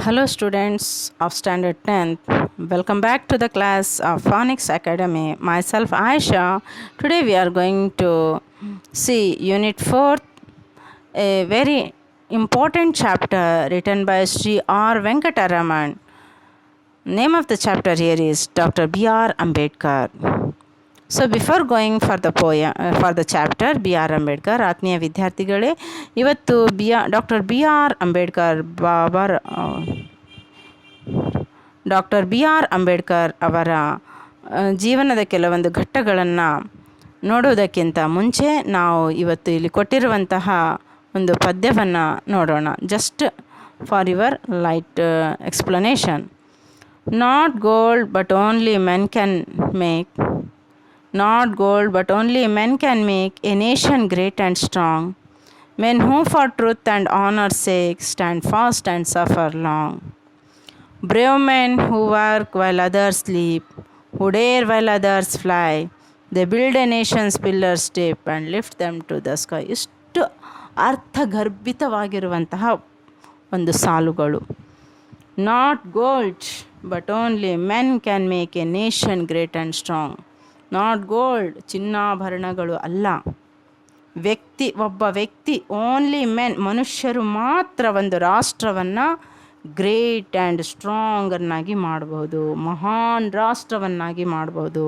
Hello students of standard 10th. Welcome back to the class of Phonics Academy. Myself Aisha. Today we are going to see unit 4, a very important chapter written by Sri R. Venkataraman. Name of the chapter here is Dr. B.R. Ambedkar. So before going for the for the chapter B.R. Ambedkar, ಆತ್ಮೀಯ ವಿದ್ಯಾರ್ಥಿಗಳೇ, ಇವತ್ತು doctor B R Ambedkar ಅವರ ಜೀವನದ ಕೆಲವೊಂದು ಘಟ್ಟಗಳನ್ನು ನೋಡೋದಕ್ಕಿಂತ ಮುಂಚೆ ನಾವು ಇವತ್ತು ಇಲ್ಲಿ ಕೊಟ್ಟಿರುವಂತಹ ಒಂದು ಪದ್ಯವನ್ನು ನೋಡೋಣ. Just for your light explanation. Not gold but only men can make Not gold, but only men can make a nation great and strong. Men who for truth and honor's sake stand fast and suffer long. Brave men who work while others sleep, who dare while others fly. They build a nation's pillars deep and lift them to the sky. ಇಷ್ಟು ಅರ್ಥಗರ್ಭಿತವಾಗಿರುವಂತಹ ಒಂದು ಸಾಲುಗಳು. Not gold, but only men can make a nation great and strong. Not gold, ಚಿನ್ನಾಭರಣಗಳು ಅಲ್ಲ. ಒಬ್ಬ ವ್ಯಕ್ತಿ, only men, ಮನುಷ್ಯರು ಮಾತ್ರ ಒಂದು ರಾಷ್ಟ್ರವನ್ನು ಗ್ರೇಟ್ ಆ್ಯಂಡ್ ಸ್ಟ್ರಾಂಗನ್ನಾಗಿ ಮಾಡಬಹುದು, ಮಹಾನ್ ರಾಷ್ಟ್ರವನ್ನಾಗಿ ಮಾಡಬಹುದು,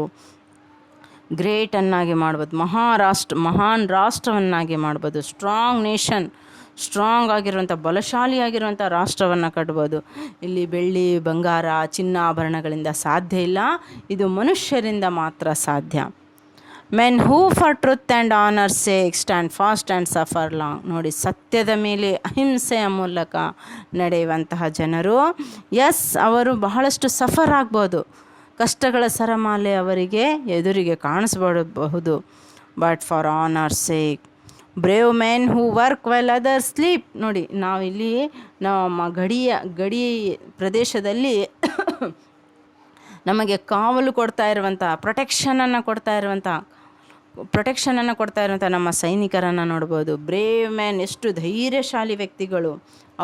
ಗ್ರೇಟನ್ನಾಗಿ ಮಾಡ್ಬೋದು, ಮಹಾನ್ ರಾಷ್ಟ್ರವನ್ನಾಗಿ ಮಾಡ್ಬೋದು, ಸ್ಟ್ರಾಂಗ್ ನೇಷನ್, ಸ್ಟ್ರಾಂಗ್ ಆಗಿರುವಂಥ, ಬಲಶಾಲಿಯಾಗಿರುವಂಥ ರಾಷ್ಟ್ರವನ್ನು ಕಟ್ಬೋದು. ಇಲ್ಲಿ ಬೆಳ್ಳಿ, ಬಂಗಾರ, ಚಿನ್ನಾಭರಣಗಳಿಂದ ಸಾಧ್ಯ ಇಲ್ಲ, ಇದು ಮನುಷ್ಯರಿಂದ ಮಾತ್ರ ಸಾಧ್ಯ. Men who for truth and honour sake stand fast and suffer long. ನೋಡಿ, ಸತ್ಯದ ಮೇಲೆ ಅಹಿಂಸೆಯ ಮೂಲಕ ನಡೆಯುವಂತಹ ಜನರು, ಅವರು ಬಹಳಷ್ಟು ಸಫರ್ ಆಗ್ಬೋದು, ಕಷ್ಟಗಳ ಸರಮಾಲೆ ಅವರಿಗೆ ಎದುರಿಗೆ ಕಾಣಿಸ್ಬಡಬಹುದು. But for honour sake, brave men who work well others sleep. ನೋಡಿ, ನಾವಿಲ್ಲಿ ನಮ್ಮ ಗಡಿ ಪ್ರದೇಶದಲ್ಲಿ ನಮಗೆ ಕಾವಲು ಕೊಡ್ತಾ ಇರುವಂಥ, ಪ್ರೊಟೆಕ್ಷನನ್ನು ಕೊಡ್ತಾ ಇರುವಂಥ ನಮ್ಮ ಸೈನಿಕರನ್ನು ನೋಡ್ಬೋದು. ಬ್ರೇವ್ ಮೆನ್, ಎಷ್ಟು ಧೈರ್ಯಶಾಲಿ ವ್ಯಕ್ತಿಗಳು,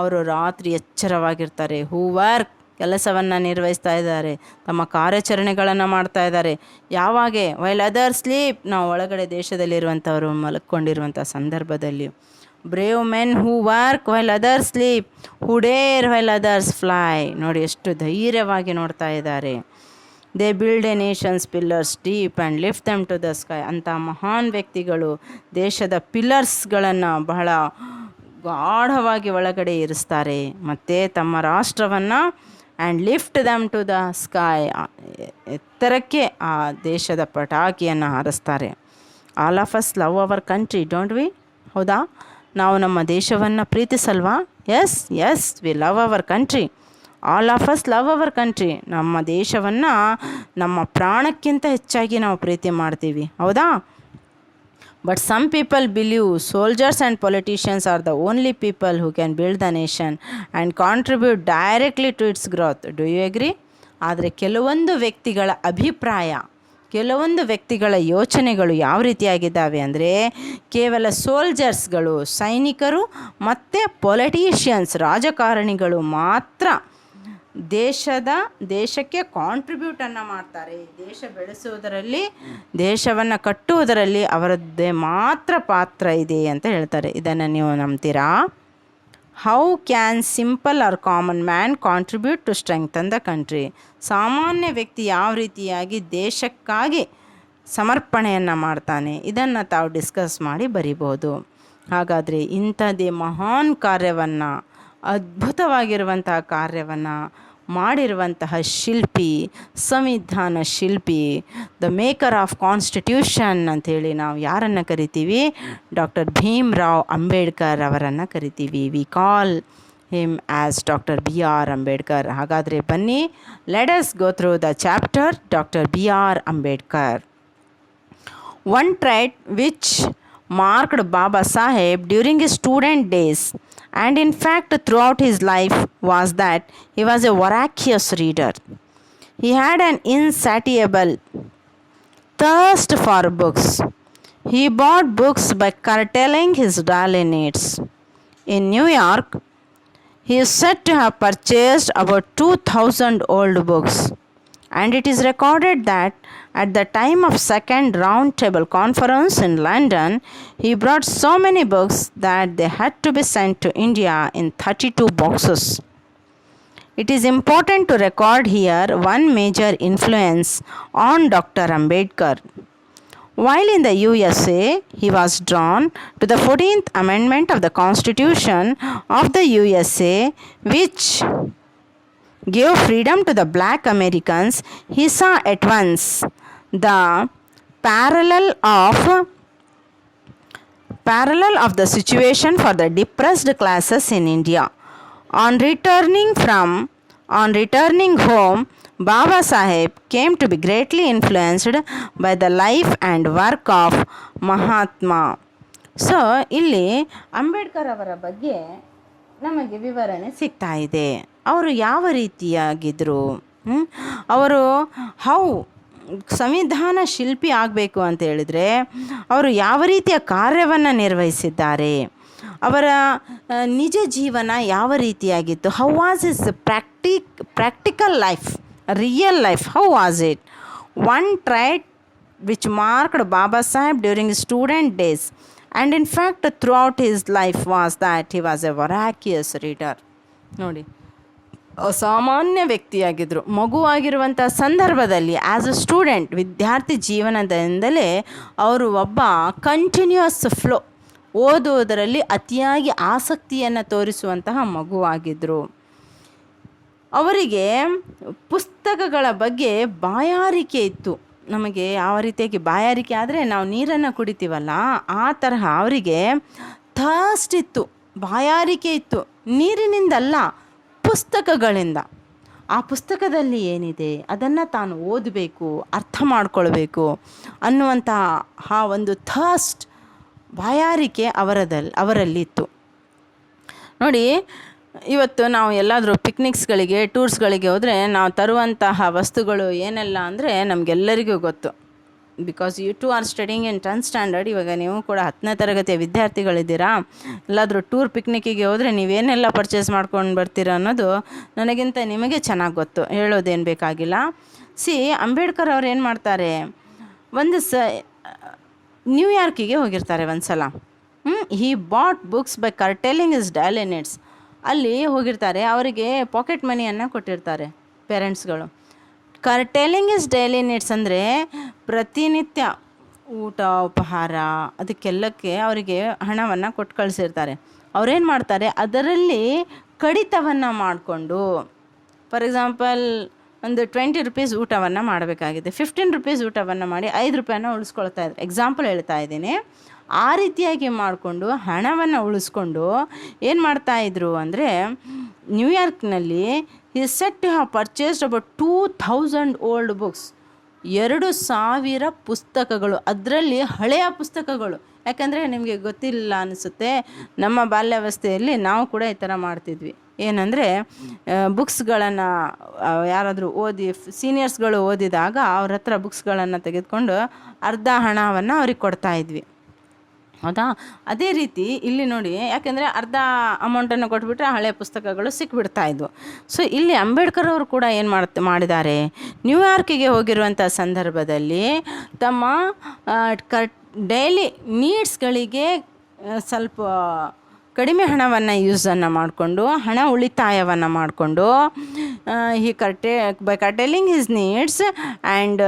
ಅವರು ರಾತ್ರಿ ಎಚ್ಚರವಾಗಿರ್ತಾರೆ. ಹೂ ವರ್ಕ್, ಕೆಲಸವನ್ನು ನಿರ್ವಹಿಸ್ತಾ ಇದ್ದಾರೆ, ತಮ್ಮ ಕಾರ್ಯಾಚರಣೆಗಳನ್ನು ಮಾಡ್ತಾ ಇದ್ದಾರೆ. ಯಾವಾಗ? ವೈಲ್ ಅದರ್ ಸ್ಲೀಪ್, ನಾವು ಒಳಗಡೆ ದೇಶದಲ್ಲಿರುವಂಥವರು ಮಲಕ್ಕೊಂಡಿರುವಂಥ ಸಂದರ್ಭದಲ್ಲಿ. Brave men who work while other sleep, who dare while others fly. ನೋಡಿ, ಎಷ್ಟು ಧೈರ್ಯವಾಗಿ ನೋಡ್ತಾ ಇದ್ದಾರೆ. They build a nation's pillars deep and lift them to the sky. ಅಂಥ ಮಹಾನ್ ವ್ಯಕ್ತಿಗಳು ದೇಶದ ಪಿಲ್ಲರ್ಸ್ಗಳನ್ನು ಬಹಳ ಗಾಢವಾಗಿ ಒಳಗಡೆ ಇರಿಸ್ತಾರೆ, ಮತ್ತು ತಮ್ಮ ರಾಷ್ಟ್ರವನ್ನು and lift them to the sky, ಎತ್ತರಕ್ಕೆ ಆ ದೇಶದ ಪಟಾಕಿಯನ್ನು ಹಾರಿಸ್ತಾರೆ. All of us love our country, don't we? ಹೌದಾ? ನಾವು ನಮ್ಮ ದೇಶವನ್ನು ಪ್ರೀತಿಸಲ್ವಾ? Yes we love our country. All of us love our country. ನಮ್ಮ ದೇಶವನ್ನು ನಮ್ಮ ಪ್ರಾಣಕ್ಕಿಂತ ಹೆಚ್ಚಾಗಿ ನಾವು ಪ್ರೀತಿ ಮಾಡ್ತೀವಿ, ಹೌದಾ? But some people believe soldiers and politicians are the only people who can build the nation and contribute directly to its growth. Do you agree? ಆದರೆ ಕೆಲವೊಂದು ವ್ಯಕ್ತಿಗಳ ಅಭಿಪ್ರಾಯ, ಕೆಲವೊಂದು ವ್ಯಕ್ತಿಗಳ ಯೋಚನೆಗಳು ಯಾವ ರೀತಿಯಾಗಿದ್ದಾವೆ ಅಂದರೆ, ಕೇವಲ ಸೋಲ್ಜರ್ಸ್ಗಳು, ಸೈನಿಕರು ಮತ್ತು ಪೊಲಿಟಿಷಿಯನ್ಸ್, ರಾಜಕಾರಣಿಗಳು ಮಾತ್ರ ದೇಶಕ್ಕೆ ಕಾಂಟ್ರಿಬ್ಯೂಟನ್ನು ಮಾಡ್ತಾರೆ. ದೇಶ ಬೆಳೆಸುವುದರಲ್ಲಿ, ದೇಶವನ್ನು ಕಟ್ಟುವುದರಲ್ಲಿ ಅವರದ್ದೇ ಮಾತ್ರ ಪಾತ್ರ ಇದೆ ಅಂತ ಹೇಳ್ತಾರೆ. ಇದನ್ನು ನೀವು ನಂಬ್ತೀರಾ? How can simple or common man contribute to strengthen the country? ಸಾಮಾನ್ಯ ವ್ಯಕ್ತಿ ಯಾವ ರೀತಿಯಾಗಿ ದೇಶಕ್ಕಾಗಿ ಸಮರ್ಪಣೆಯನ್ನು ಮಾಡ್ತಾನೆ, ಇದನ್ನು ತಾವು ಡಿಸ್ಕಸ್ ಮಾಡಿ ಬರಿಬೋದು. ಹಾಗಾದರೆ ಇಂಥದ್ದೇ ಮಹಾನ್ ಕಾರ್ಯವನ್ನು, ಅದ್ಭುತವಾಗಿರುವಂತಹ ಕಾರ್ಯವನ್ನು ಮಾಡಿರುವಂತಹ ಶಿಲ್ಪಿ, ಸಂವಿಧಾನ ಶಿಲ್ಪಿ, ದ ಮೇಕರ್ ಆಫ್ ಕಾನ್ಸ್ಟಿಟ್ಯೂಷನ್ ಅಂಥೇಳಿ ನಾವು ಯಾರನ್ನು ಕರಿತೀವಿ? ಡಾಕ್ಟರ್ ಭೀಮ್ ರಾವ್ ಅಂಬೇಡ್ಕರ್ ಅವರನ್ನು ಕರಿತೀವಿ. We call him as doctor B R Ambedkar. ಹಾಗಾದರೆ ಬನ್ನಿ, let us go through the chapter doctor B R Ambedkar. One trait which marked Baba Saheb during his student days, and in fact throughout his life, was that he was a voracious reader. He had an insatiable thirst for books. He bought books by curtailing his daily needs. In New York, he is said to have purchased about 2,000 old books. And it is recorded that at the time of second round table conference in London, he brought so many books that they had to be sent to India in 32 boxes. It is important to record here one major influence on Dr. Ambedkar. While in the USA, he was drawn to the 14th Amendment of the Constitution of the USA, which gave freedom to the black Americans. He saw at once the parallel of the situation for the depressed classes in India. On returning home, Baba Saheb came to be greatly influenced by the life and work of Mahatma. So ಇಲ್ಲಿ ಅಂಬೇಡ್ಕರ್ ಅವರ ಬಗ್ಗೆ ನಮಗೆ ವಿವರಣೆ ಸಿಗ್ತಾ ಇದೆ. ಅವರು ಯಾವ ರೀತಿಯಾಗಿದ್ದರು, ಅವರು ಸಂವಿಧಾನ ಶಿಲ್ಪಿ ಆಗಬೇಕು ಅಂತ ಹೇಳಿದರೆ ಅವರು ಯಾವ ರೀತಿಯ ಕಾರ್ಯವನ್ನು ನಿರ್ವಹಿಸಿದ್ದಾರೆ, ಅವರ ನಿಜ ಜೀವನ ಯಾವ ರೀತಿಯಾಗಿತ್ತು, how was his practical life, real life, how was it. One trait which marked Baba Saheb during his student days and in fact throughout his life was that he was a voracious reader. ನೋಡಿ, ಅಸಾಮಾನ್ಯ ವ್ಯಕ್ತಿಯಾಗಿದ್ದರು. ಮಗುವಾಗಿರುವಂಥ ಸಂದರ್ಭದಲ್ಲಿ as a student, ವಿದ್ಯಾರ್ಥಿ ಜೀವನದಿಂದಲೇ ಅವರು ಒಬ್ಬ continuous flow, ಓದುವುದರಲ್ಲಿ ಅತಿಯಾಗಿ ಆಸಕ್ತಿಯನ್ನು ತೋರಿಸುವಂತಹ ಮಗುವಾಗಿದ್ದರು. ಅವರಿಗೆ ಪುಸ್ತಕಗಳ ಬಗ್ಗೆ ಬಾಯಾರಿಕೆ ಇತ್ತು. ನಮಗೆ ಯಾವ ರೀತಿಯಾಗಿ ಬಾಯಾರಿಕೆ ಆದರೆ ನಾವು ನೀರನ್ನು ಕುಡಿತೀವಲ್ಲ, ಆ ತರಹ ಅವರಿಗೆ ಥರ್ಸ್ಟ್ ಇತ್ತು, ಬಾಯಾರಿಕೆ ಇತ್ತು. ನೀರಿನಿಂದಲ್ಲ, ಪುಸ್ತಕಗಳಿಂದ. ಆ ಪುಸ್ತಕದಲ್ಲಿ ಏನಿದೆ ಅದನ್ನು ತಾನು ಓದಬೇಕು, ಅರ್ಥ ಮಾಡ್ಕೊಳ್ಬೇಕು ಅನ್ನುವಂತಹ ಒಂದು ಥರ್ಸ್ಟ್, ಬಾಯಾರಿಕೆ ಅವರಲ್ಲಿತ್ತು. ನೋಡಿ, ಇವತ್ತು ನಾವು ಎಲ್ಲಾದರೂ ಪಿಕ್ನಿಕ್ಸ್ಗಳಿಗೆ, ಟೂರ್ಸ್ಗಳಿಗೆ ಹೋದರೆ ನಾವು ತರುವಂತಹ ವಸ್ತುಗಳು ಏನೆಲ್ಲ ಅಂದರೆ ನಮಗೆಲ್ಲರಿಗೂ ಗೊತ್ತು. Because you too are studying in 10th standard. ಇವಾಗ ನೀವು ಕೂಡ 10ನೇ ತರಗತಿಯ ವಿದ್ಯಾರ್ಥಿಗಳಿದ್ದೀರಾ. ಎಲ್ಲಾದರೂ ಟೂರ್ ಪಿಕ್ನಿಕ್ಕಿಗೆ ಹೋದರೆ ನೀವೇನೆಲ್ಲ ಪರ್ಚೇಸ್ ಮಾಡ್ಕೊಂಡು ಬರ್ತೀರಾ ಅನ್ನೋದು ನನಗಿಂತ ನಿಮಗೆ ಚೆನ್ನಾಗಿ ಗೊತ್ತು, ಹೇಳೋದೇನು ಬೇಕಾಗಿಲ್ಲ. ಅಂಬೇಡ್ಕರ್ ಅವ್ರು ಏನು ಮಾಡ್ತಾರೆ, ನ್ಯೂಯಾರ್ಕಿಗೆ ಹೋಗಿರ್ತಾರೆ ಒಂದು ಸಲ. He bought books by curtailing his daily needs. ಅಲ್ಲಿ ಹೋಗಿರ್ತಾರೆ, ಅವರಿಗೆ ಪಾಕೆಟ್ ಮನಿಯನ್ನು ಕೊಟ್ಟಿರ್ತಾರೆ ಪೇರೆಂಟ್ಸ್ಗಳು. ಕರ್ಟೆಲಿಂಗ್ ಇಸ್ ಡೈಲಿ ನೀಡ್ಸ್ ಅಂದರೆ ಪ್ರತಿನಿತ್ಯ ಊಟ, ಉಪಹಾರ, ಅದಕ್ಕೆಲ್ಲಕ್ಕೆ ಅವರಿಗೆ ಹಣವನ್ನು ಕೊಟ್ಟು ಕಳಿಸಿರ್ತಾರೆ. ಅವರೇನು ಮಾಡ್ತಾರೆ, ಅದರಲ್ಲಿ ಕಡಿತವನ್ನು ಮಾಡಿಕೊಂಡು, ಫಾರ್ ಎಕ್ಸಾಂಪಲ್ ಒಂದು 20 ರೂಪೀಸ್ ಊಟವನ್ನು ಮಾಡಬೇಕಾಗಿದೆ, 15 ರೂಪೀಸ್ ಊಟವನ್ನು ಮಾಡಿ 5 ರೂಪಾಯಿನ ಉಳಿಸ್ಕೊಳ್ತಾ ಇದ್ರು. ಎಕ್ಸಾಂಪಲ್ ಹೇಳ್ತಾ ಇದ್ದೀನಿ. ಆ ರೀತಿಯಾಗಿ ಮಾಡಿಕೊಂಡು ಹಣವನ್ನು ಉಳಿಸ್ಕೊಂಡು ಏನು ಮಾಡ್ತಾಯಿದ್ರು ಅಂದರೆ, ನ್ಯೂಯಾರ್ಕ್ನಲ್ಲಿ he is said to have purchased about 2,000 old books. 2,000 ಪುಸ್ತಕಗಳು, ಅದರಲ್ಲಿ ಹಳೆಯ ಪುಸ್ತಕಗಳು. ಯಾಕಂದರೆ ನಿಮಗೆ ಗೊತ್ತಿಲ್ಲ ಅನಿಸುತ್ತೆ, ನಮ್ಮ ಬಾಲ್ಯಾವಸ್ಥೆಯಲ್ಲಿ ನಾವು ಕೂಡ ಈ ಥರ ಮಾಡ್ತಿದ್ವಿ. ಏನಂದರೆ ಬುಕ್ಸ್ಗಳನ್ನು ಯಾರಾದರೂ ಸೀನಿಯರ್ಸ್ಗಳು ಓದಿದಾಗ ಅವ್ರ ಹತ್ರ ಬುಕ್ಸ್ಗಳನ್ನು ತೆಗೆದುಕೊಂಡು ಅರ್ಧ ಹಣವನ್ನು ಅವ್ರಿಗೆ ಕೊಡ್ತಾಯಿದ್ವಿ, ಹೌದಾ? ಅದೇ ರೀತಿ ಇಲ್ಲಿ ನೋಡಿ, ಯಾಕೆಂದರೆ ಅರ್ಧ ಅಮೌಂಟನ್ನು ಕೊಟ್ಬಿಟ್ರೆ ಹಳೆ ಪುಸ್ತಕಗಳು ಸಿಕ್ಬಿಡ್ತಾಯಿದ್ವು. ಸೊ ಇಲ್ಲಿ ಅಂಬೇಡ್ಕರ್ ಅವರು ಕೂಡ ಏನು ಮಾಡಿದ್ದಾರೆ, ನ್ಯೂಯಾರ್ಕಿಗೆ ಹೋಗಿರುವಂಥ ಸಂದರ್ಭದಲ್ಲಿ ತಮ್ಮ ಡೈಲಿ ನೀಡ್ಸ್ಗಳಿಗೆ ಸ್ವಲ್ಪ ಕಡಿಮೆ ಹಣವನ್ನು ಯೂಸನ್ನು ಮಾಡಿಕೊಂಡು, ಹಣ ಉಳಿತಾಯವನ್ನು ಮಾಡಿಕೊಂಡು, by curtailing his needs and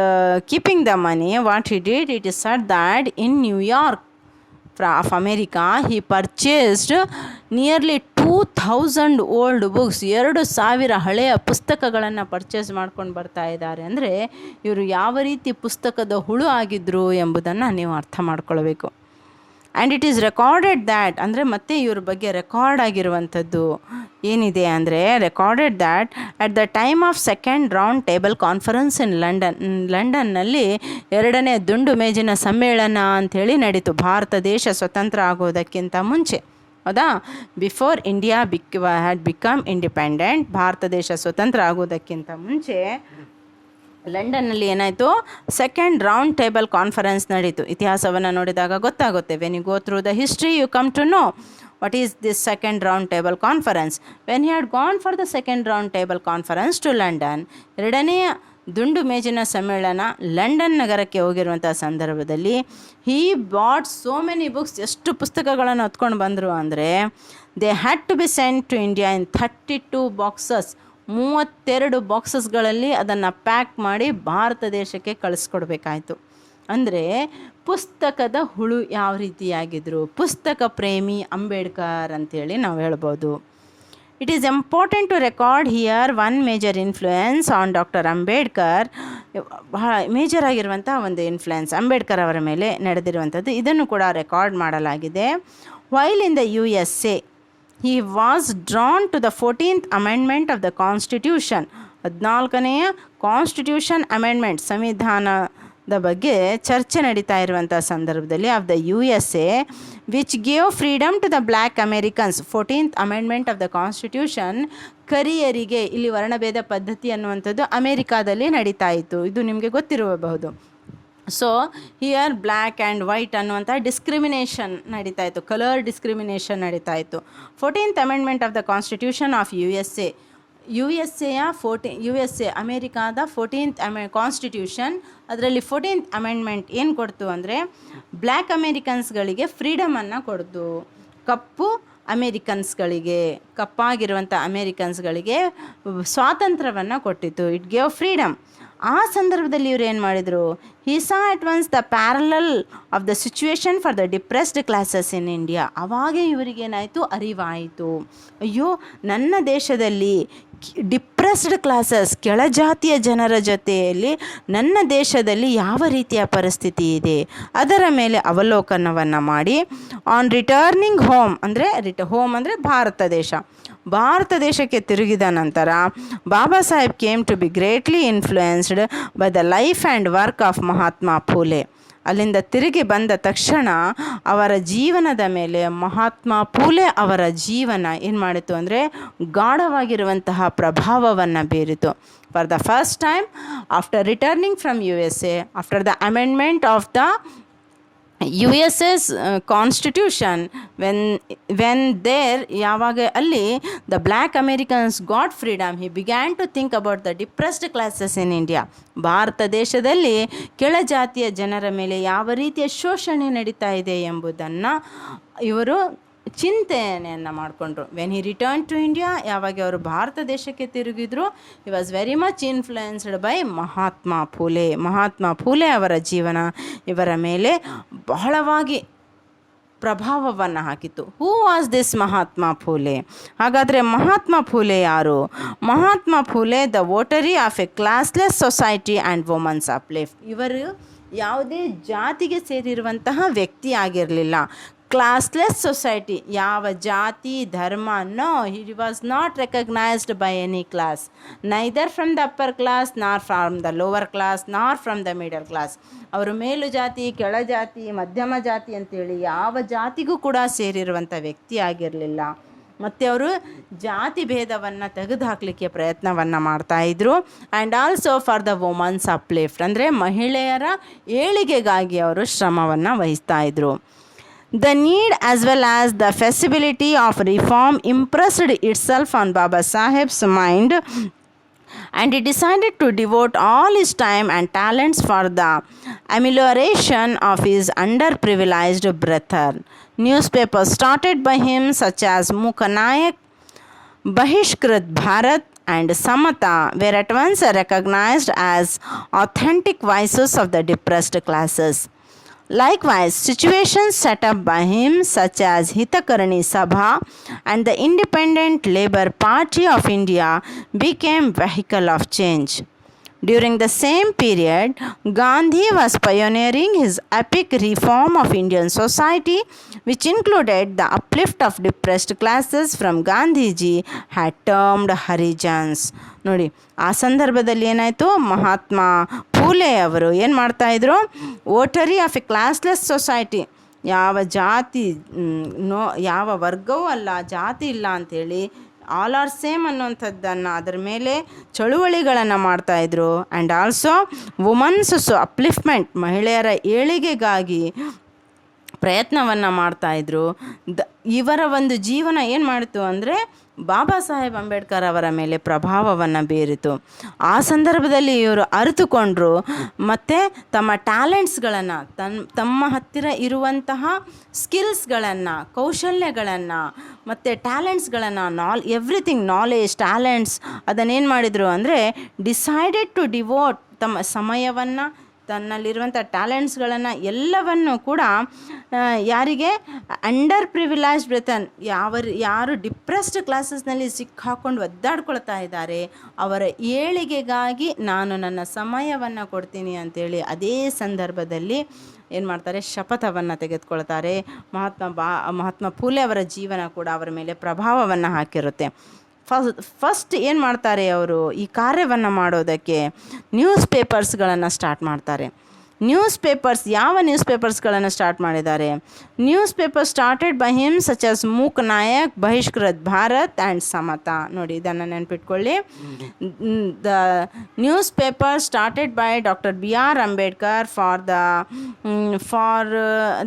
keeping the money, what he did, it is said that in New York of America he purchased nearly 2,000 old books. 2,000 ಹಳೆಯ ಪುಸ್ತಕಗಳನ್ನು ಪರ್ಚೇಸ್ ಮಾಡ್ಕೊಂಡು ಬರ್ತಾ ಇದ್ದಾರೆ. ಅಂದರೆ ಇವರು ಯಾವ ರೀತಿ ಪುಸ್ತಕದ ಹುಳು ಆಗಿದ್ದರು ಎಂಬುದನ್ನು ನೀವು ಅರ್ಥ ಮಾಡ್ಕೊಳ್ಬೇಕು. And it is recorded that, ಅಂದರೆ ಮತ್ತೆ ಇವ್ರ ಬಗ್ಗೆ ರೆಕಾರ್ಡ್ ಆಗಿರುವಂಥದ್ದು ಏನಿದೆ ಅಂದರೆ, recorded that at the time of second round table conference in ಲಂಡನ್ನಲ್ಲಿ 2ನೇ ದುಂಡು ಮೇಜಿನ ಸಮ್ಮೇಳನ ಅಂಥೇಳಿ ನಡೀತು, ಭಾರತ ದೇಶ ಸ್ವತಂತ್ರ ಆಗೋದಕ್ಕಿಂತ ಮುಂಚೆ, ಹೌದಾ? Before India had become independent, Bharat ದೇಶ ಸ್ವತಂತ್ರ ಆಗೋದಕ್ಕಿಂತ ಮುಂಚೆ ಲಂಡನ್ನಲ್ಲಿ ಏನಾಯಿತು, ಸೆಕೆಂಡ್ ರೌಂಡ್ ಟೇಬಲ್ ಕಾನ್ಫರೆನ್ಸ್ ನಡೀತು. ಇತಿಹಾಸವನ್ನು ನೋಡಿದಾಗ ಗೊತ್ತಾಗುತ್ತೆ. When you go through the history you come to know what is this second round table conference. When he had gone for the second round table conference to London, ಎರಡನೆಯ ದುಂಡು ಮೇಜಿನ ಸಮ್ಮೇಳನ London ನಗರಕ್ಕೆ ಹೋಗಿರುವಂಥ ಸಂದರ್ಭದಲ್ಲಿ he bought so many books, ಎಷ್ಟು ಪುಸ್ತಕಗಳನ್ನು ಹೊತ್ಕೊಂಡು ಬಂದರು ಅಂದರೆ they had to be sent to India in 32 boxes, 32 ಬಾಕ್ಸಸ್ಗಳಲ್ಲಿ ಅದನ್ನು ಪ್ಯಾಕ್ ಮಾಡಿ ಭಾರತ ದೇಶಕ್ಕೆ ಕಳಿಸ್ಕೊಡ್ಬೇಕಾಯ್ತು. ಅಂದರೆ ಪುಸ್ತಕದ ಹುಳು ಯಾವ ರೀತಿಯಾಗಿದ್ದರು, ಪುಸ್ತಕ ಪ್ರೇಮಿ ಅಂಬೇಡ್ಕರ್ ಅಂಥೇಳಿ ನಾವು ಹೇಳ್ಬೋದು. It is important to record here one major influence on doctor Ambedkar. ಬಹಳ ಮೇಜರ್ ಆಗಿರುವಂಥ ಒಂದು ಇನ್ಫ್ಲುಯೆನ್ಸ್ ಅಂಬೇಡ್ಕರ್ ಅವರ ಮೇಲೆ ನಡೆದಿರುವಂಥದ್ದು, ಇದನ್ನು ಕೂಡ ರೆಕಾರ್ಡ್ ಮಾಡಲಾಗಿದೆ. While in the USA, he was drawn to the 14th amendment of the Constitution. 14ನೆಯ ಕಾನ್ಸ್ಟಿಟ್ಯೂಷನ್ ಅಮೆಂಡ್ಮೆಂಟ್, ಸಂವಿಧಾನದ ಬಗ್ಗೆ ಚರ್ಚೆ ನಡೀತಾ ಇರುವಂಥ ಸಂದರ್ಭದಲ್ಲಿ of the USA, which gave freedom to the black Americans. 14th amendment of the constitution ಕರಿಯರಿಗೆ, ಇಲ್ಲಿ ವರ್ಣಭೇದ ಪದ್ಧತಿ ಅನ್ನುವಂಥದ್ದು ಅಮೇರಿಕಾದಲ್ಲಿ ನಡೀತಾ ಇತ್ತು, ಇದು ನಿಮಗೆ ಗೊತ್ತಿರಬಹುದು. So here black and white ಅನ್ನುವಂಥ ಡಿಸ್ಕ್ರಿಮಿನೇಷನ್ ನಡೀತಾ ಇತ್ತು, ಕಲರ್ ಡಿಸ್ಕ್ರಿಮಿನೇಷನ್ ನಡೀತಾ ಇತ್ತು. 14th amendment of the constitution of USA, USA ಅಮೇರಿಕಾದ 14th ಕಾನ್ಸ್ಟಿಟ್ಯೂಷನ್, ಅದರಲ್ಲಿ 14th ಅಮೆಂಡ್ಮೆಂಟ್ ಏನು ಕೊಡ್ತು ಅಂದರೆ ಬ್ಲ್ಯಾಕ್ ಅಮೇರಿಕನ್ಸ್ಗಳಿಗೆ ಫ್ರೀಡಮನ್ನು ಕೊಡ್ತು, ಕಪ್ಪು ಅಮೇರಿಕನ್ಸ್ಗಳಿಗೆ, ಕಪ್ಪಾಗಿರುವಂಥ ಅಮೇರಿಕನ್ಸ್ಗಳಿಗೆ ಸ್ವಾತಂತ್ರ್ಯವನ್ನು ಕೊಟ್ಟಿತ್ತು. It gave freedom. ಆ ಸಂದರ್ಭದಲ್ಲಿ ಇವರು ಏನು ಮಾಡಿದರು, ಹಿ ಸಾ at once the parallel of the situation for the depressed classes in India. ಅವಾಗೇ ಇವರಿಗೇನಾಯಿತು, ಅರಿವಾಯಿತು, ಅಯ್ಯೋ ನನ್ನ ದೇಶದಲ್ಲಿ ಡಿಪ್ರೆಸ್ಡ್ ಕ್ಲಾಸಸ್, ಕೆಳಜಾತಿಯ ಜನರ ಜೊತೆಯಲ್ಲಿ ನನ್ನ ದೇಶದಲ್ಲಿ ಯಾವ ರೀತಿಯ ಪರಿಸ್ಥಿತಿ ಇದೆ, ಅದರ ಮೇಲೆ ಅವಲೋಕನವನ್ನು ಮಾಡಿ ಆನ್ ರಿಟರ್ನಿಂಗ್ ಹೋಮ್, ಅಂದರೆ ಹೋಮ್ ಅಂದರೆ ಭಾರತ ದೇಶಕ್ಕೆ ತಿರುಗಿದ ನಂತರ Baba Saheb came to be greatly influenced by the life and work of Mahatma Phule. ಅಲ್ಲಿಂದ ತಿರುಗಿ ಬಂದ ತಕ್ಷಣ ಅವರ ಜೀವನದ ಮೇಲೆ ಮಹಾತ್ಮ ಫೂಲೆ ಅವರ ಜೀವನ ಏನು ಮಾಡಿತು ಅಂದರೆ ಗಾಢವಾಗಿರುವಂತಹ ಪ್ರಭಾವವನ್ನು ಬೀರಿತು. For the first time after returning from USA, after the amendment of the US's constitution, when there, ಯಾವಾಗ ಅಲ್ಲಿ the black Americans got freedom, he began to think about the depressed classes in India. ಭಾರತ ದೇಶದಲ್ಲಿ ಕೆಳಜಾತಿಯ ಜನರ ಮೇಲೆ ಯಾವ ರೀತಿಯ ಶೋಷಣೆ ನಡೀತಾ ಇದೆ ಎಂಬುದನ್ನು ಇವರು ಚಿಂತನೆಯನ್ನು ಮಾಡಿಕೊಂಡ್ರು. When he return to India, ಯಾವಾಗ ಅವರು ಭಾರತ ದೇಶಕ್ಕೆ ತಿರುಗಿದ್ರು, he was very much influenced by Mahatma Phule ಅವರ ಜೀವನ ಇವರ ಮೇಲೆ ಬಹಳವಾಗಿ ಪ್ರಭಾವವನ್ನು ಹಾಕಿತು. Who was this Mahatma Phule? ಹಾಗಾದರೆ ಮಹಾತ್ಮ ಫೂಲೆ ಯಾರು? Mahatma Phule the votary of a classless society and women's uplift. ಇವರು ಯಾವುದೇ ಜಾತಿಗೆ ಸೇರಿರುವಂತಹ ವ್ಯಕ್ತಿ ಆಗಿರಲಿಲ್ಲ. ಕ್ಲಾಸ್ಲೆಸ್ ಸೊಸೈಟಿ, ಯಾವ ಜಾತಿ ಧರ್ಮ, no, he was not recognised by any class, neither from the upper class, nor from the lower class, nor from the middle class. ಅವರು ಮೇಲು ಜಾತಿ, ಕೆಳ ಜಾತಿ, ಮಧ್ಯಮ ಜಾತಿ ಅಂತೇಳಿ ಯಾವ ಜಾತಿಗೂ ಕೂಡ ಸೇರಿರುವಂಥ ವ್ಯಕ್ತಿ ಆಗಿರಲಿಲ್ಲ. ಮತ್ತು ಅವರು ಜಾತಿ ಭೇದವನ್ನು ತೆಗೆದುಹಾಕಲಿಕ್ಕೆ ಪ್ರಯತ್ನವನ್ನು ಮಾಡ್ತಾಯಿದ್ರು. And also for the women's uplift, ಅಂದರೆ ಮಹಿಳೆಯರ ಏಳಿಗೆಗಾಗಿ ಅವರು ಶ್ರಮವನ್ನು ವಹಿಸ್ತಾಯಿದ್ರು. The need as well as the feasibility of reform impressed itself on Baba Saheb's mind, and he decided to devote all his time and talents for the amelioration of his underprivileged brethren. Newspapers started by him such as Mukanayak, Bahishkrit Bharat and Samata were at once recognized as authentic voices of the depressed classes. Likewise, situations set up by him such as Hitakarani Sabha and the Independent Labour Party of India became vehicle of change. During the same period, Gandhi was pioneering his epic reform of Indian society, which included the uplift of depressed classes from Gandhiji had termed Harijans. ನೋಡಿ, ಆ ಸಂದರ್ಭದಲ್ಲಿ ಏನಾಯಿತು, ಮಹಾತ್ಮ ಫೂಲೆ ಅವರು ಏನು ಮಾಡ್ತಾಯಿದ್ರು, ವೋಟರಿ of a classless society, ಯಾವ ಜಾತಿ ಯಾವ ವರ್ಗವೂ ಅಲ್ಲ, ಜಾತಿ ಇಲ್ಲ ಅಂಥೇಳಿ ಆಲ್ ಆರ್ ಸೇಮ್ ಅನ್ನುವಂಥದ್ದನ್ನು ಅದರ ಮೇಲೆ ಚಳುವಳಿಗಳನ್ನು ಮಾಡ್ತಾಯಿದ್ರು. ಆ್ಯಂಡ್ ಆಲ್ಸೋ ವುಮನ್ಸ್ ಅಪ್ಲಿಫ್ಟ್ಮೆಂಟ್, ಮಹಿಳೆಯರ ಏಳಿಗೆಗಾಗಿ ಪ್ರಯತ್ನವನ್ನು ಮಾಡ್ತಾಯಿದ್ರು. ಇವರ ಒಂದು ಜೀವನ ಏನು ಮಾಡಿತು ಅಂದರೆ ಬಾಬಾ ಸಾಹೇಬ್ ಅಂಬೇಡ್ಕರ್ ಅವರ ಮೇಲೆ ಪ್ರಭಾವವನ್ನು ಬೀರಿತು. ಆ ಸಂದರ್ಭದಲ್ಲಿ ಇವರು ಅರಿತುಕೊಂಡ್ರು ಮತ್ತು ತಮ್ಮ ಟ್ಯಾಲೆಂಟ್ಸ್ಗಳನ್ನು ತಮ್ಮ ಹತ್ತಿರ ಇರುವಂತಹ ಸ್ಕಿಲ್ಸ್ಗಳನ್ನು, ಕೌಶಲ್ಯಗಳನ್ನು ಮತ್ತು ಟ್ಯಾಲೆಂಟ್ಸ್ಗಳನ್ನು, ಎವ್ರಿಥಿಂಗ್, ನಾಲೆಜ್, ಟ್ಯಾಲೆಂಟ್ಸ್, ಅದನ್ನೇನು ಮಾಡಿದರು ಅಂದರೆ ಡಿಸೈಡೆಡ್ ಟು ಡಿವೋಟ್, ತಮ್ಮ ಸಮಯವನ್ನು, ತನ್ನಲ್ಲಿರುವಂಥ ಟ್ಯಾಲೆಂಟ್ಸ್ಗಳನ್ನು ಎಲ್ಲವನ್ನು ಕೂಡ ಯಾರಿಗೆ ಅಂಡರ್ ಪ್ರಿವಿಲೇಜ್ ಬ್ರೆತನ್, ಯಾರು ಡಿಪ್ರೆಸ್ಡ್ ಕ್ಲಾಸಸ್ನಲ್ಲಿ ಸಿಕ್ಕಾಕೊಂಡು ಒದ್ದಾಡ್ಕೊಳ್ತಾ ಇದ್ದಾರೆ ಅವರ ಏಳಿಗೆಗಾಗಿ ನಾನು ನನ್ನ ಸಮಯವನ್ನು ಕೊಡ್ತೀನಿ ಅಂಥೇಳಿ ಅದೇ ಸಂದರ್ಭದಲ್ಲಿ ಏನು ಮಾಡ್ತಾರೆ, ಶಪಥವನ್ನು ತೆಗೆದುಕೊಳ್ತಾರೆ. ಮಹಾತ್ಮ ಫೂಲೆ ಅವರ ಜೀವನ ಕೂಡ ಅವರ ಮೇಲೆ ಪ್ರಭಾವವನ್ನು ಹಾಕಿರುತ್ತೆ. ಫಸ್ಟ್ ಏನು ಮಾಡ್ತಾರೆ ಅವರು ಈ ಕಾರ್ಯವನ್ನು ಮಾಡೋದಕ್ಕೆ ನ್ಯೂಸ್ ಪೇಪರ್ಸ್ಗಳನ್ನು ಸ್ಟಾರ್ಟ್ ಮಾಡ್ತಾರೆ. ಯಾವ ನ್ಯೂಸ್ ಪೇಪರ್ಸ್ಗಳನ್ನು ಸ್ಟಾರ್ಟ್ ಮಾಡಿದ್ದಾರೆ? Newspaper started by him such as Mook Nayak, Bahishkrit Bharat and Samata. ನೋಡಿ, ಇದನ್ನು ನೆನ್ಪಿಟ್ಕೊಳ್ಳಿ. The newspaper started by doctor BR Ambedkar for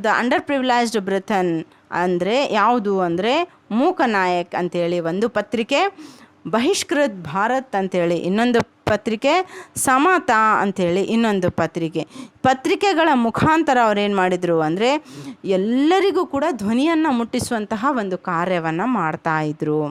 the underprivileged brethren. ಅಂದರೆ ಯಾವುದು ಅಂದರೆ ಮೂಕ ನಾಯಕ್ ಅಂಥೇಳಿ ಒಂದು ಪತ್ರಿಕೆ, ಬಹಿಷ್ಕೃತ್ ಭಾರತ್ ಅಂಥೇಳಿ ಇನ್ನೊಂದು ಪತ್ರಿಕೆ, ಸಮತಾ ಅಂಥೇಳಿ ಇನ್ನೊಂದು ಪತ್ರಿಕೆಗಳ ಮುಖಾಂತರ ಅವ್ರೇನು ಮಾಡಿದರು ಅಂದರೆ ಎಲ್ಲರಿಗೂ ಕೂಡ ಧ್ವನಿಯನ್ನು ಮುಟ್ಟಿಸುವಂತಹ ಒಂದು ಕಾರ್ಯವನ್ನು ಮಾಡ್ತಾಯಿದ್ರು.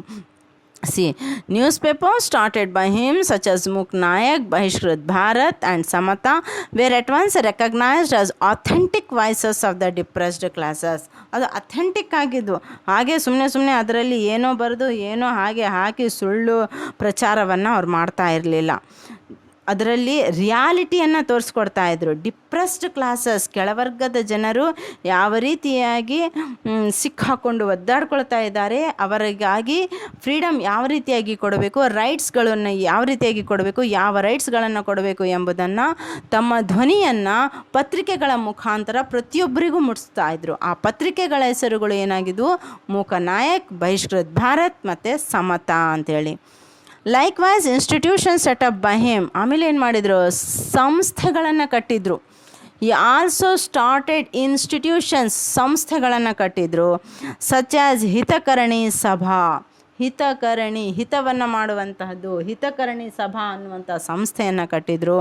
newspaper started by him such as Muk Nayak, Bahishkrit Bharat and Samata were at once recognized as authentic voices of the depressed classes. ಅದು ಅಥೆಂಟಿಕ್ ಆಗಿದ್ದು, ಹಾಗೆ ಸುಮ್ಮನೆ ಅದರಲ್ಲಿ ಏನೋ ಬರೆದು ಏನೋ ಹಾಗೆ ಹಾಕಿ ಸುಳ್ಳು ಪ್ರಚಾರವನ್ನು ಅವ್ರು ಮಾಡ್ತಾ ಇರಲಿಲ್ಲ. ಅದರಲ್ಲಿ ರಿಯಾಲಿಟಿಯನ್ನು ತೋರಿಸ್ಕೊಡ್ತಾ ಇದ್ರು. ಡಿಪ್ರೆಸ್ಡ್ ಕ್ಲಾಸಸ್, ಕೆಳವರ್ಗದ ಜನರು ಯಾವ ರೀತಿಯಾಗಿ ಸಿಕ್ಕಾಕೊಂಡು ಒದ್ದಾಡ್ಕೊಳ್ತಾ ಇದ್ದಾರೆ, ಅವರಿಗಾಗಿ ಫ್ರೀಡಮ್ ಯಾವ ರೀತಿಯಾಗಿ ಕೊಡಬೇಕು, ರೈಟ್ಸ್ಗಳನ್ನು ಯಾವ ರೀತಿಯಾಗಿ ಕೊಡಬೇಕು, ಯಾವ ರೈಟ್ಸ್ಗಳನ್ನು ಕೊಡಬೇಕು ಎಂಬುದನ್ನು ತಮ್ಮ ಧ್ವನಿಯನ್ನು ಪತ್ರಿಕೆಗಳ ಮುಖಾಂತರ ಪ್ರತಿಯೊಬ್ಬರಿಗೂ ಮುಟ್ಟಿಸ್ತಾ ಇದ್ರು. ಆ ಪತ್ರಿಕೆಗಳ ಹೆಸರುಗಳು ಏನಾಗಿದ್ವು? ಮೂಕ ನಾಯಕ್, ಬಹಿಷ್ಕೃತ್ ಭಾರತ್ ಮತ್ತು ಸಮತಾ ಅಂಥೇಳಿ. Likewise institution set up by him. ಆಮೇಲೆ ಏನು ಮಾಡಿದರು? ಸಂಸ್ಥೆಗಳನ್ನು ಕಟ್ಟಿದ್ರು. ಈ ಆಲ್ಸೋ ಸ್ಟಾರ್ಟೆಡ್ ಇನ್ಸ್ಟಿಟ್ಯೂಷನ್ಸ್, ಸಂಸ್ಥೆಗಳನ್ನು ಕಟ್ಟಿದ್ರು. ಸಚ್ ಆಸ್ ಹಿತಕರಣಿ ಸಭಾ, ಹಿತವನ್ನು ಮಾಡುವಂತಹದ್ದು ಹಿತಕರಣಿ ಸಭಾ ಅನ್ನುವಂಥ ಸಂಸ್ಥೆಯನ್ನು ಕಟ್ಟಿದರು.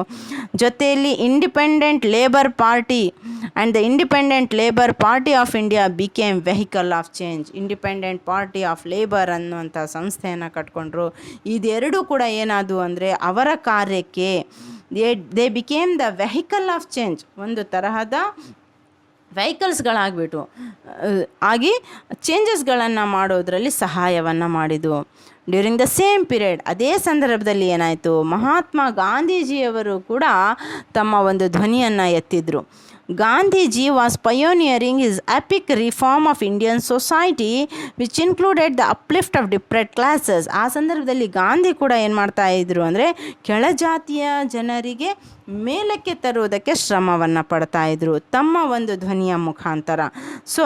ಜೊತೆಯಲ್ಲಿ independent labour party and the independent labour party of India became vehicle of change. Independent party of labour ಅನ್ನುವಂಥ ಸಂಸ್ಥೆಯನ್ನು ಕಟ್ಕೊಂಡ್ರು. ಇದೆರಡೂ ಕೂಡ ಏನಾದವು ಅಂದರೆ ಅವರ ಕಾರ್ಯಕ್ಕೆ they became the vehicle of change, ಒಂದು ತರಹದ ವೆಹಿಕಲ್ಸ್ಗಳಾಗ್ಬಿಟ್ಟು ಆಗಿ ಚೇಂಜಸ್ಗಳನ್ನು ಮಾಡೋದರಲ್ಲಿ ಸಹಾಯವನ್ನು ಮಾಡಿದ್ದು. ಡ್ಯೂರಿಂಗ್ ದ ಸೇಮ್ ಪೀರಿಯಡ್, ಅದೇ ಸಂದರ್ಭದಲ್ಲಿ ಏನಾಯಿತು? ಮಹಾತ್ಮ ಗಾಂಧೀಜಿಯವರು ಕೂಡ ತಮ್ಮ ಒಂದು ಧ್ವನಿಯನ್ನು ಎತ್ತಿದ್ರು. Gandhiji was pioneering his epic reform of Indian society which included the uplift of depressed classes. ಆ ಸಂದರ್ಭದಲ್ಲಿ ಗಾಂಧಿ ಕೂಡ ಏನು ಮಾಡ್ತಾ ಇದ್ರು ಅಂದರೆ ಕೆಳಜಾತಿಯ ಜನರಿಗೆ ಮೇಲಕ್ಕೆ ತರುವುದಕ್ಕೆ ಶ್ರಮವನ್ನು ಪಡ್ತಾಯಿದ್ರು ತಮ್ಮ ಒಂದು ಧ್ವನಿಯ ಮುಖಾಂತರ. ಸೊ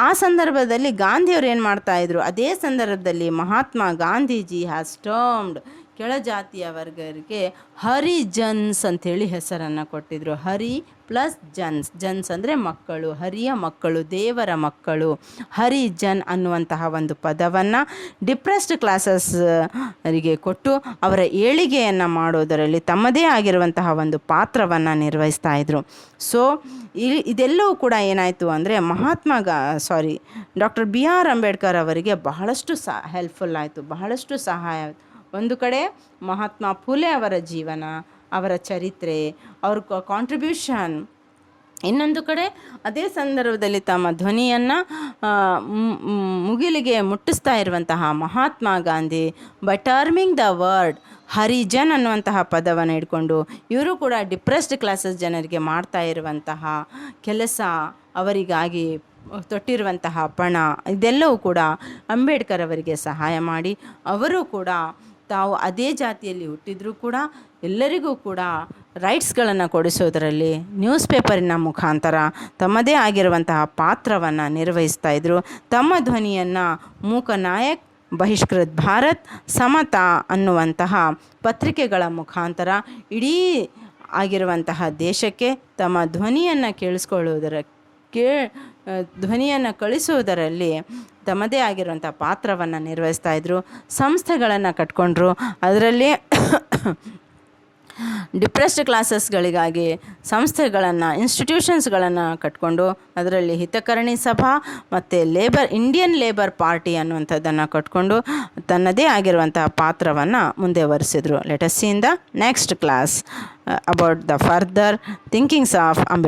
ಆ ಸಂದರ್ಭದಲ್ಲಿ ಗಾಂಧಿಯವರು ಏನು ಮಾಡ್ತಾಯಿದ್ರು? ಅದೇ ಸಂದರ್ಭದಲ್ಲಿ ಮಹಾತ್ಮ ಗಾಂಧೀಜಿ ಹ್ಯಾಸ್ ಟರ್ಮ್ಡ್ ಕೆಳಜಾತಿಯ ವರ್ಗರಿಗೆ ಹರಿಜನ್ಸ್ ಅಂಥೇಳಿ ಹೆಸರನ್ನು ಕೊಟ್ಟಿದ್ರು. ಹರಿ ಪ್ಲಸ್ ಜನ್ಸ್ ಅಂದರೆ ಮಕ್ಕಳು, ಹರಿಯ ಮಕ್ಕಳು, ದೇವರ ಮಕ್ಕಳು, ಹರಿಜನ್ ಅನ್ನುವಂತಹ ಒಂದು ಪದವನ್ನು ಡಿಪ್ರೆಸ್ಡ್ ಕ್ಲಾಸಸ್ರಿಗೆ ಕೊಟ್ಟು ಅವರ ಏಳಿಗೆಯನ್ನು ಮಾಡೋದರಲ್ಲಿ ತಮ್ಮದೇ ಆಗಿರುವಂತಹ ಒಂದು ಪಾತ್ರವನ್ನು ನಿರ್ವಹಿಸ್ತಾ ಇದ್ರು. ಸೊ ಇದೆಲ್ಲವೂ ಕೂಡ ಏನಾಯಿತು ಅಂದರೆ ಡಾಕ್ಟರ್ BR ಅಂಬೇಡ್ಕರ್ ಅವರಿಗೆ ಬಹಳಷ್ಟು ಹೆಲ್ಪ್ಫುಲ್ ಆಯಿತು, ಬಹಳಷ್ಟು ಸಹಾಯ ಆಯಿತು. ಒಂದು ಕಡೆ ಮಹಾತ್ಮ ಫೂಲೆ ಅವರ ಜೀವನ, ಅವರ ಚರಿತ್ರೆ, ಅವ್ರ ಕಾಂಟ್ರಿಬ್ಯೂಷನ್, ಇನ್ನೊಂದು ಕಡೆ ಅದೇ ಸಂದರ್ಭದಲ್ಲಿ ತಮ್ಮ ಧ್ವನಿಯನ್ನು ಮುಗಿಲಿಗೆ ಮುಟ್ಟಿಸ್ತಾ ಇರುವಂತಹ Mahatma Gandhi by terming the word Harijan ಅನ್ನುವಂತಹ ಪದವನ್ನು ಇಟ್ಕೊಂಡು ಇವರು ಕೂಡ ಡಿಪ್ರೆಸ್ಡ್ ಕ್ಲಾಸಸ್ ಜನರಿಗೆ ಮಾಡ್ತಾ ಇರುವಂತಹ ಕೆಲಸ, ಅವರಿಗಾಗಿ ತೊಟ್ಟಿರುವಂತಹ ಪಣ, ಇದೆಲ್ಲವೂ ಕೂಡ ಅಂಬೇಡ್ಕರ್ ಅವರಿಗೆ ಸಹಾಯ ಮಾಡಿ ಅವರು ಕೂಡ ತಾವು ಅದೇ ಜಾತಿಯಲ್ಲಿ ಹುಟ್ಟಿದರೂ ಕೂಡ ಎಲ್ಲರಿಗೂ ಕೂಡ ರೈಟ್ಸ್ಗಳನ್ನು ಕೊಡಿಸೋದರಲ್ಲಿ ನ್ಯೂಸ್ ಪೇಪರಿನ ಮುಖಾಂತರ ತಮ್ಮದೇ ಆಗಿರುವಂತಹ ಪಾತ್ರವನ್ನು ನಿರ್ವಹಿಸ್ತಾ ಇದ್ದರು. ತಮ್ಮ ಧ್ವನಿಯನ್ನು ಮೂಕ ನಾಯಕ್, ಬಹಿಷ್ಕೃತ್ ಭಾರತ್, ಸಮತಾ ಅನ್ನುವಂತಹ ಪತ್ರಿಕೆಗಳ ಮುಖಾಂತರ ಇಡೀ ಆಗಿರುವಂತಹ ದೇಶಕ್ಕೆ ತಮ್ಮ ಧ್ವನಿಯನ್ನು ಧ್ವನಿಯನ್ನು ಕಳಿಸುವುದರಲ್ಲಿ ತಮ್ಮದೇ ಆಗಿರುವಂಥ ಪಾತ್ರವನ್ನು ನಿರ್ವಹಿಸ್ತಾಯಿದ್ರು. ಸಂಸ್ಥೆಗಳನ್ನು ಕಟ್ಕೊಂಡ್ರು. ಅದರಲ್ಲಿ ಡಿಪ್ರೆಸ್ಡ್ ಕ್ಲಾಸಸ್ಗಳಿಗಾಗಿ ಸಂಸ್ಥೆಗಳನ್ನು, ಇನ್ಸ್ಟಿಟ್ಯೂಷನ್ಸ್ಗಳನ್ನು ಕಟ್ಕೊಂಡು ಅದರಲ್ಲಿ ಹಿತಕರಣಿ ಸಭಾ ಮತ್ತು ಇಂಡಿಯನ್ ಲೇಬರ್ ಪಾರ್ಟಿ ಅನ್ನುವಂಥದ್ದನ್ನು ಕಟ್ಕೊಂಡು ತನ್ನದೇ ಆಗಿರುವಂಥ ಪಾತ್ರವನ್ನು ಮುಂದುವರಿಸಿದ್ರು. Let us see in the next class about the further thinkings of Ambedkar.